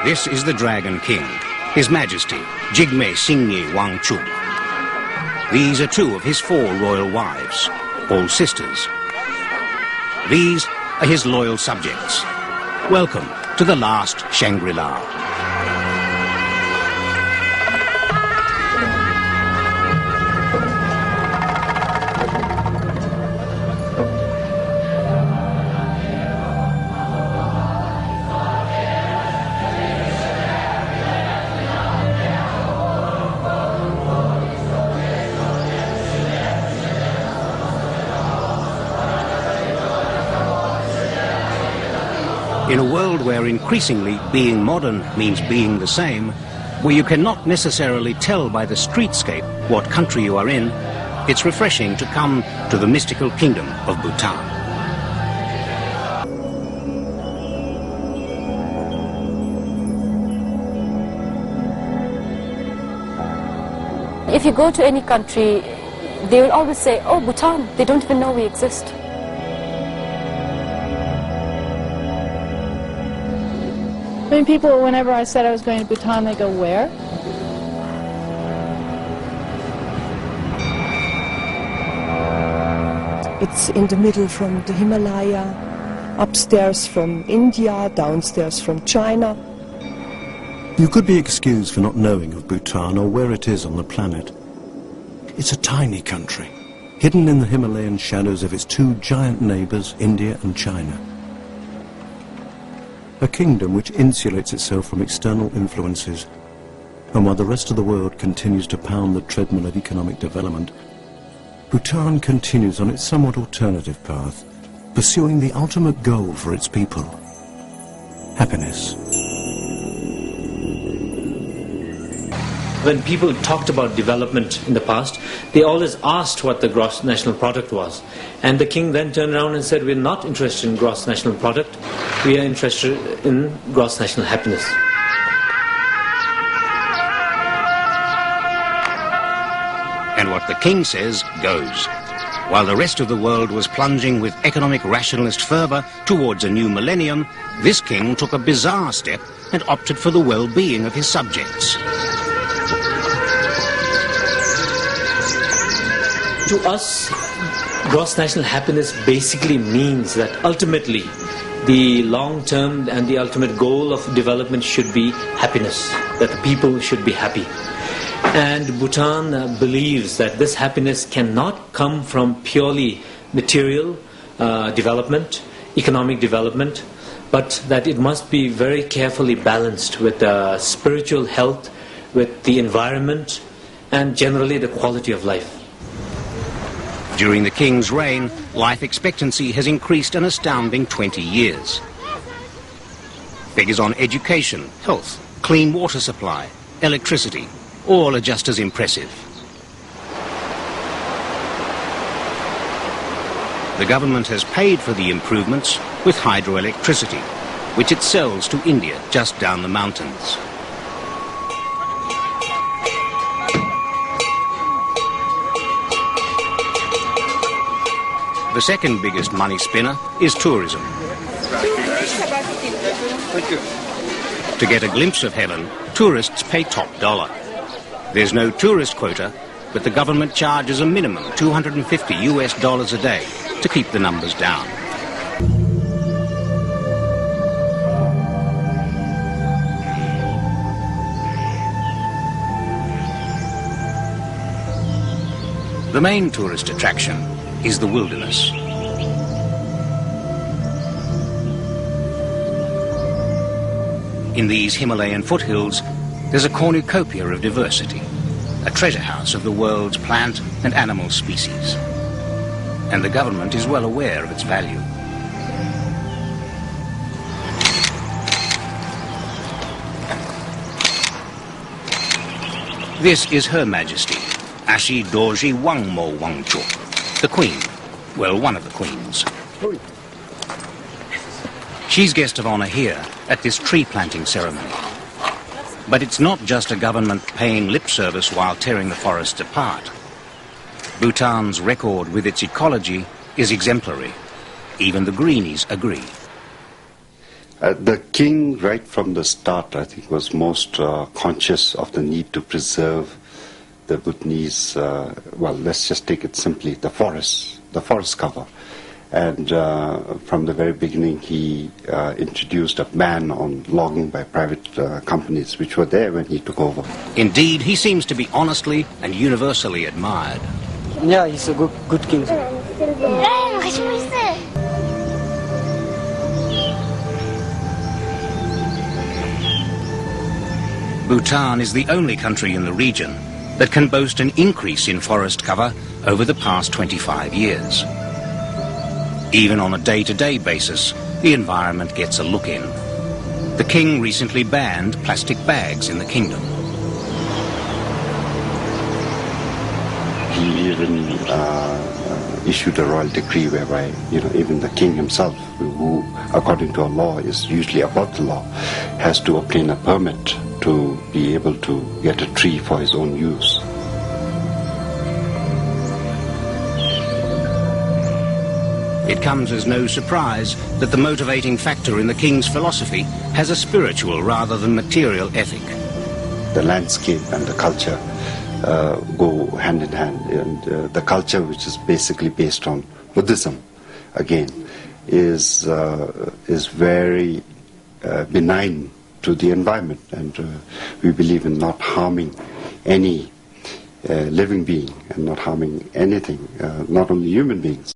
This is the Dragon King, His Majesty, Jigme Singye Wangchuk. These are two of his 4 royal wives, all sisters. These are his loyal subjects. Welcome to the last Shangri-La. In a world where increasingly being modern means being the same, where you cannot necessarily tell by the streetscape what country you are in, it's refreshing to come to the mystical kingdom of Bhutan. If you go to any country, they will always say, oh, Bhutan, they don't even know we exist. I mean, people, whenever I said I was going to Bhutan, they go, where? It's in the middle from the Himalaya, upstairs from India, downstairs from China. You could be excused for not knowing of Bhutan or where it is on the planet. It's a tiny country, hidden in the Himalayan shadows of its 2 giant neighbours, India and China. A kingdom which insulates itself from external influences, and while the rest of the world continues to pound the treadmill of economic development, Bhutan continues on its somewhat alternative path, pursuing the ultimate goal for its people: happiness. When people talked about development in the past, they always asked what the gross national product was. And the king then turned around and said, we're not interested in gross national product, we are interested in gross national happiness. And what the king says goes. While the rest of the world was plunging with economic rationalist fervour towards a new millennium, this king took a bizarre step and opted for the well-being of his subjects. To us, gross national happiness basically means that ultimately the long-term and the ultimate goal of development should be happiness, that the people should be happy. And Bhutan believes that this happiness cannot come from purely material development, economic development, but that it must be very carefully balanced with spiritual health, with the environment, and generally the quality of life. During the king's reign, life expectancy has increased an astounding 20 years. Figures on education, health, clean water supply, electricity, all are just as impressive. The government has paid for the improvements with hydroelectricity, which it sells to India just down the mountains. The second biggest money spinner is tourism. To get a glimpse of heaven, tourists pay top dollar. There's no tourist quota, but the government charges a minimum $250 a day to keep the numbers down. The main tourist attraction is the wilderness. In these Himalayan foothills, there's a cornucopia of diversity, a treasure house of the world's plant and animal species. And the government is well aware of its value. This is Her Majesty, Ashi Dorji Wangmo Wangchuk, the Queen. Well, one of the queens. She's guest of honour here at this tree planting ceremony. But it's not just a government paying lip service while tearing the forests apart. Bhutan's record with its ecology is exemplary. Even the greenies agree. The king, right from the start, I think, was most conscious of the need to preserve the Bhutanese, well, let's just take it simply, the forest cover. And from the very beginning, he introduced a ban on logging by private companies, which were there when he took over. Indeed, he seems to be honestly and universally admired. Yeah, he's a good king. Bhutan is the only country in the region that can boast an increase in forest cover over the past 25 years. Even on a day-to-day basis, the environment gets a look in. The king recently banned plastic bags in the kingdom. He even issued a royal decree whereby, even the king himself, who according to our law is usually above the law, has to obtain a permit to be able to get a tree for his own use. It comes as no surprise that the motivating factor in the king's philosophy has a spiritual rather than material ethic. The landscape and the culture go hand in hand, and the culture, which is basically based on Buddhism, again, is very benign to the environment, and we believe in not harming any living being and not harming anything, not only human beings.